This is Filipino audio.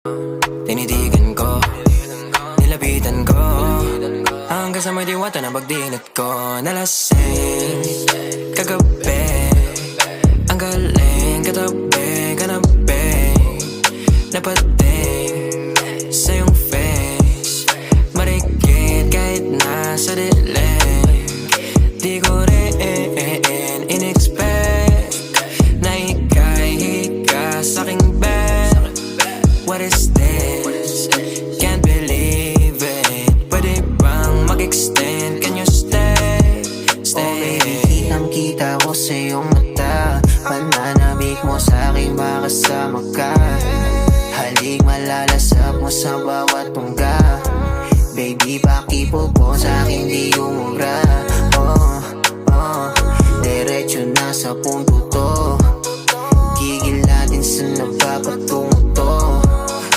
Tinitigan ko, nilapitan ko, hanggang sa may diwata na pagdinat ko. Nalasing kagabi, ang galing katabi, kanabi, napating sa iyong face, marikit kahit nasa dilim. Di ko rin in-expect na ika'y hika sa'king bed. What is this? Can't believe it. Pwede bang mag-extend? Can you stay? Stay. Oh baby, kitang-kita ko sa iyong mata. Pananabik mo sa'king makasama ka. Halik malalasap mo sa bawat tungga. Baby, pakipo po sa'kin di umubra. Oh, diretso na sa punto.